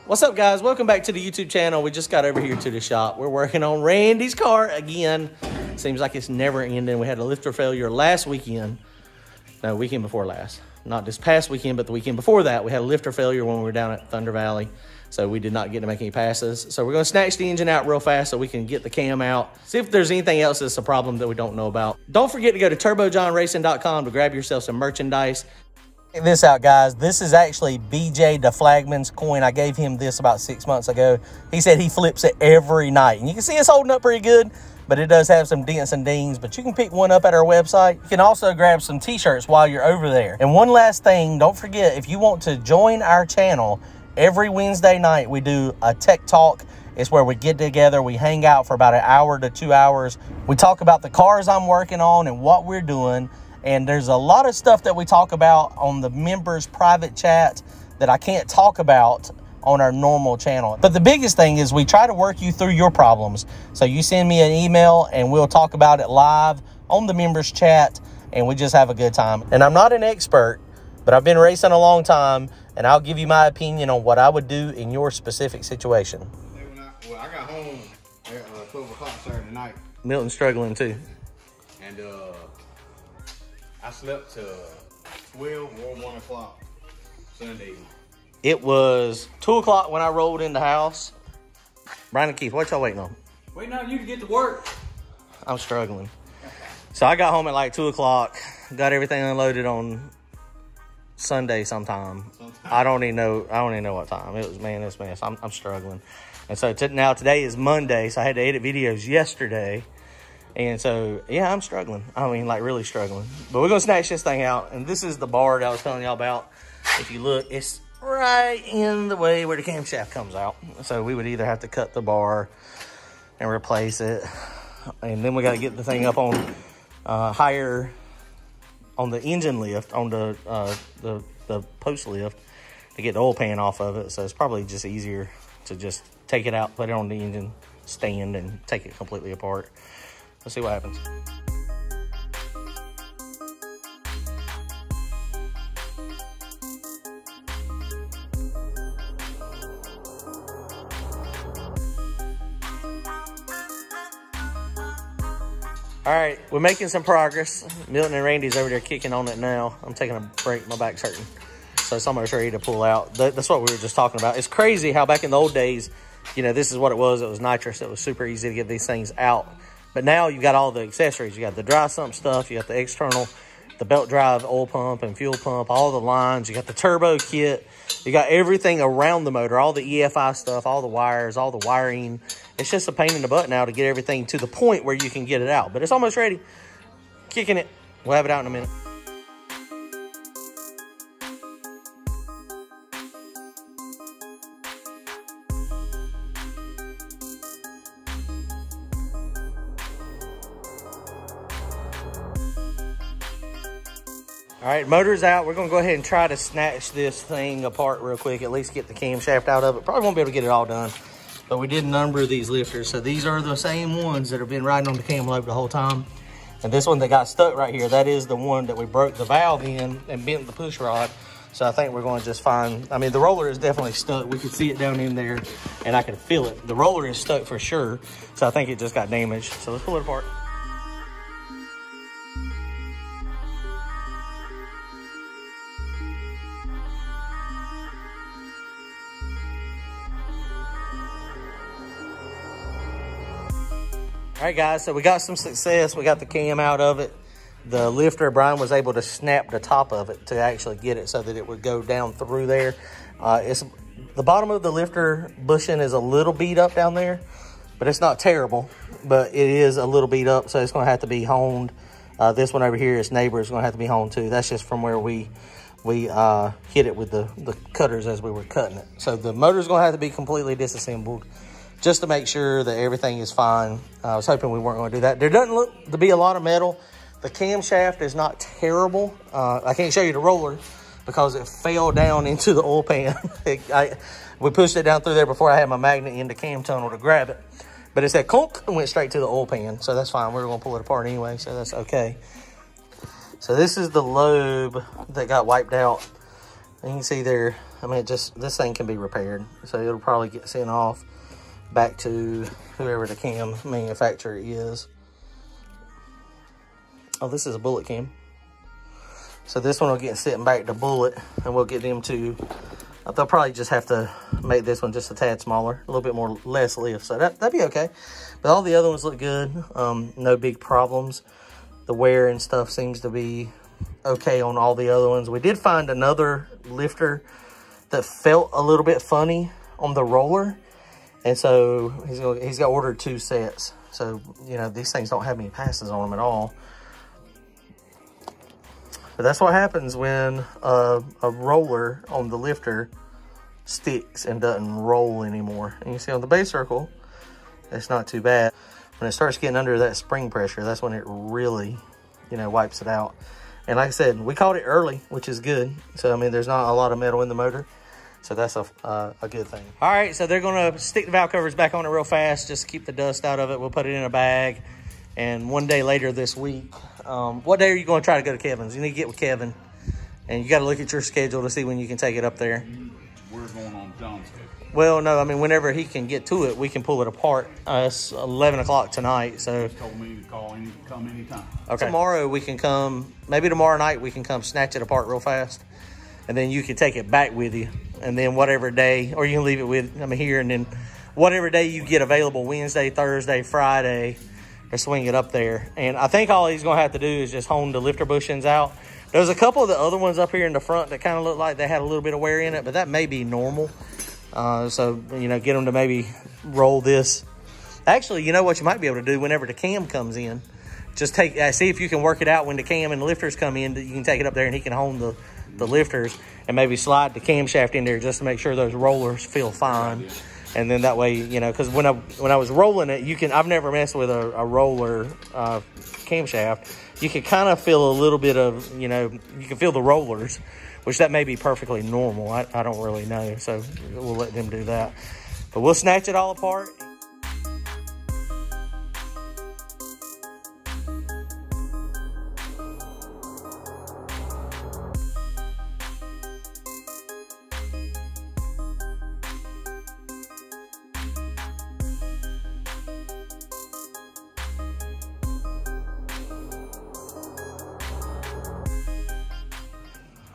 What's up, guys? Welcome back to the YouTube channel. We just got over here to the shop. We're working on Randy's car again. Seems like it's never ending. We had a lifter failure last weekend. No, weekend before last. Not this past weekend, but the weekend before that. We had a lifter failure when we were down at Thunder Valley. So we did not get to make any passes. So we're going to snatch the engine out real fast so we can get the cam out. See if there's anything else that's a problem that we don't know about. Don't forget to go to turbojohnracing.com to grab yourself some merchandise. Check this out, guys. This is actually BJ the Flagman's coin. I gave him this about 6 months ago. He said he flips it every night. And you can see it's holding up pretty good, but it does have some dents and dings. But you can pick one up at our website. You can also grab some t-shirts while you're over there. And one last thing, don't forget, if you want to join our channel, every Wednesday night we do a tech talk. It's where we get together, we hang out for about an hour to 2 hours. We talk about the cars I'm working on and what we're doing. And there's a lot of stuff that we talk about on the members private chat that I can't talk about on our normal channel. But the biggest thing is we try to work you through your problems. So you send me an email and we'll talk about it live on the members chat, and we just have a good time. And I'm not an expert, but I've been racing a long time, and I'll give you my opinion on what I would do in your specific situation. I got home at 12 o'clock Saturday night. Milton's struggling too. And I slept till 12 or 1 o'clock Sunday. It was 2 o'clock when I rolled in the house. Brian and Keith, what y'all waiting on? Waiting on you to get to work. I'm struggling. So I got home at like 2 o'clock, got everything unloaded on Sunday sometime. I don't even know what time. It was, man, it's mess. I'm struggling. And so now today is Monday, so I had to edit videos yesterday. And so, yeah, I'm struggling. I mean, like, really struggling. But we're going to snatch this thing out. And this is the bar that I was telling y'all about. If you look, it's right in the way where the camshaft comes out. So we would either have to cut the bar and replace it. And then we got to get the thing up on higher on the engine lift, on the post lift, to get the oil pan off of it. So it's probably just easier to just take it out, put it on the engine stand, and take it completely apart. Let's see what happens. All right, we're making some progress. Milton and Randy's over there kicking on it now. I'm taking a break. My back's hurting. So it's almost ready to pull out. That's what we were just talking about. It's crazy how back in the old days, you know, this is what it was. It was nitrous. It was super easy to get these things out. But now you got all the accessories. You got the dry sump stuff. You got the external, the belt drive oil pump and fuel pump, all the lines. You got the turbo kit. You got everything around the motor, all the EFI stuff, all the wires, all the wiring. It's just a pain in the butt now to get everything to the point where you can get it out. But it's almost ready. Kicking it. We'll have it out in a minute. All right, motor's out. We're going to go ahead and try to snatch this thing apart real quick, at least get the camshaft out of it. Probably won't be able to get it all done, but we did number these lifters. So these are the same ones that have been riding on the cam lobe the whole time. And this one that got stuck right here, that is the one that we broke the valve in and bent the push rod. So I think we're going to just find, I mean, the roller is definitely stuck. We could see it down in there, and I can feel it. The roller is stuck for sure, so I think it just got damaged. So let's pull it apart. All right, guys, so we got some success. We got the cam out of it. The lifter, Brian was able to snap the top of it to actually get it so that it would go down through there. The bottom of the lifter bushing is a little beat up down there, but it's not terrible, but it is a little beat up, so it's going to have to be honed. This one over here, its neighbor, is going to have to be honed too. That's just from where we hit it with the cutters as we were cutting it. So the motor's going to have to be completely disassembled, just to make sure that everything is fine. I was hoping we weren't going to do that. There doesn't look to be a lot of metal. The camshaft is not terrible. I can't show you the roller because it fell down into the oil pan. We pushed it down through there before I had my magnet in the cam tunnel to grab it. But it said clunk and went straight to the oil pan. So that's fine. We're going to pull it apart anyway, so that's okay. So this is the lobe that got wiped out. And you can see there, I mean, this thing can be repaired. So it'll probably get sent off back to whoever the cam manufacturer is. Oh, this is a Bullet cam. So this one will get sent back to Bullet, and we'll get them to, they'll probably just have to make this one just a tad smaller, a little bit more, less lift. So that'd be okay. But all the other ones look good. No big problems. The wear and stuff seems to be okay on all the other ones. We did find another lifter that felt a little bit funny on the roller. And so he's got ordered 2 sets. So, you know, these things don't have any passes on them at all. But that's what happens when a roller on the lifter sticks and doesn't roll anymore. And you see on the base circle, it's not too bad. When it starts getting under that spring pressure, that's when it really, you know, wipes it out. And like I said, we caught it early, which is good. So, I mean, there's not a lot of metal in the motor. So that's a good thing. All right, so they're going to stick the valve covers back on it real fast, just to keep the dust out of it. We'll put it in a bag. And one day later this week, what day are you going to try to go to Kevin's? You need to get with Kevin. And you got to look at your schedule to see when you can take it up there. We're going on John's schedule. Well, no, I mean, whenever he can get to it, we can pull it apart. It's 11 o'clock tonight, so. He told me to come anytime. Okay. Tomorrow we can come, maybe tomorrow night we can come snatch it apart real fast. And then you can take it back with you. And then whatever day, or you can leave it with, here, and then whatever day you get available, Wednesday, Thursday, Friday, or swing it up there. And I think all he's going to have to do is just hone the lifter bushings out. There's a couple of the other ones up here in the front that kind of look like they had a little bit of wear in it, but that may be normal. So, you know, get them to maybe roll this. Actually, you know what you might be able to do whenever the cam comes in? Just see if you can work it out when the cam and the lifters come in. You can take it up there and he can hone the lifters and maybe slide the camshaft in there just to make sure those rollers feel fine. And then that way, you know, because when I was rolling it, I've never messed with a roller camshaft. You can kind of feel a little bit of, you know, you can feel the rollers, which that may be perfectly normal. I don't really know, so we'll let them do that. But we'll snatch it all apart.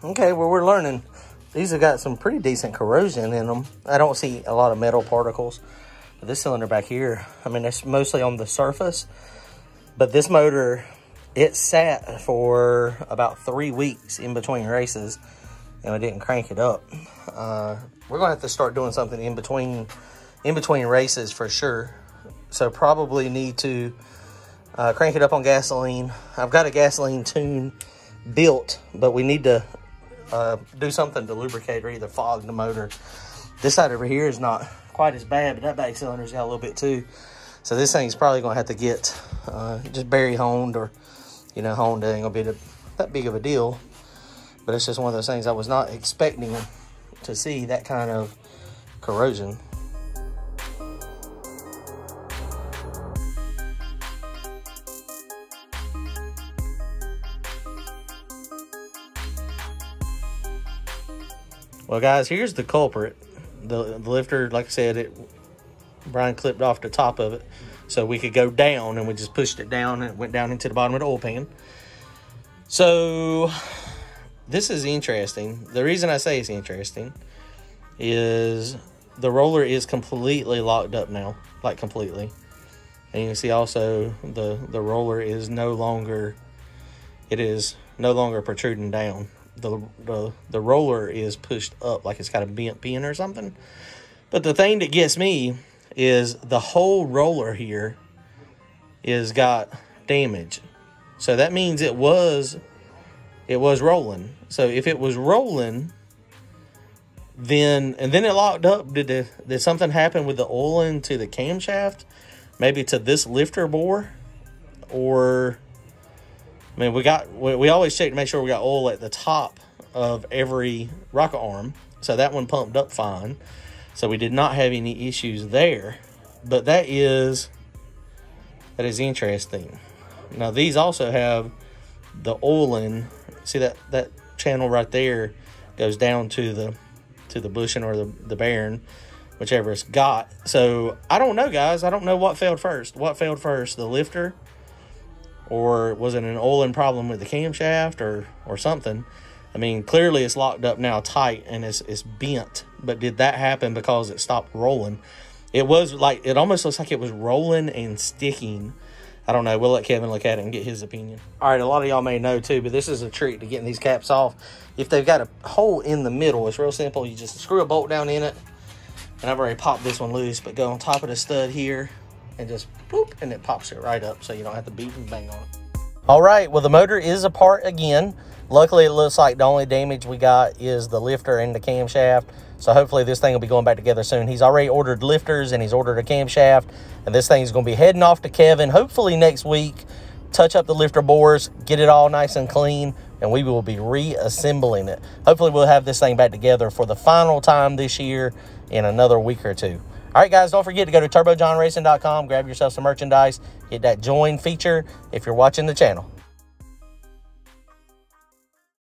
Okay, well, we're learning. These have got some pretty decent corrosion in them. I don't see a lot of metal particles. But this cylinder back here, I mean, it's mostly on the surface. But this motor, it sat for about 3 weeks in between races, and we didn't crank it up. We're gonna have to start doing something in between races for sure. So probably need to crank it up on gasoline. I've got a gasoline tune built, but we need to do something to lubricate or either fog the motor. This side over here is not quite as bad, but that back cylinder's got a little bit too. So this thing's probably going to have to get just Barry honed, or, you know, honed ain't going to be that big of a deal. But it's just one of those things I was not expecting to see that kind of corrosion. Well, guys, here's the culprit. The lifter, like I said, Brian clipped off the top of it so we could go down, and we just pushed it down, and it went down into the bottom of the oil pan. So this is interesting. The reason I say it's interesting is the roller is completely locked up now, like completely. And you can see also the roller is no longer protruding down. The roller is pushed up like it's got a bent pin or something. But the thing that gets me is the whole roller here is got damage. So that means it was rolling. So if it was rolling, then it locked up, did something happen with the oiling to the camshaft? Maybe to this lifter bore? Or, I mean, we always check to make sure we got oil at the top of every rocket arm. So that one pumped up fine. So we did not have any issues there. But that is interesting. Now these also have the oiling. See that channel right there goes down to the bushing or the bearing, whichever it's got. So I don't know, guys. I don't know what failed first. What failed first, the lifter, or was it an oiling problem with the camshaft or something? I mean, clearly it's locked up now tight and it's bent. But did that happen because it stopped rolling? It was like, it almost looks like it was rolling and sticking. I don't know. We'll let Kevin look at it and get his opinion. All right, a lot of y'all may know too, but this is a trick to getting these caps off. If they've got a hole in the middle, it's real simple. You just screw a bolt down in it. And I've already popped this one loose, but go on top of the stud here and just boop, and it pops it right up so you don't have to beat and bang on it. All right, well, the motor is apart again. Luckily, it looks like the only damage we got is the lifter and the camshaft. So hopefully this thing will be going back together soon. He's already ordered lifters and he's ordered a camshaft. And this thing is going to be heading off to Kevin hopefully next week. Touch up the lifter bores, get it all nice and clean, and we will be reassembling it. Hopefully we'll have this thing back together for the final time this year in another week or two. All right, guys, don't forget to go to turbojohnracing.com, grab yourself some merchandise, hit that join feature if you're watching the channel.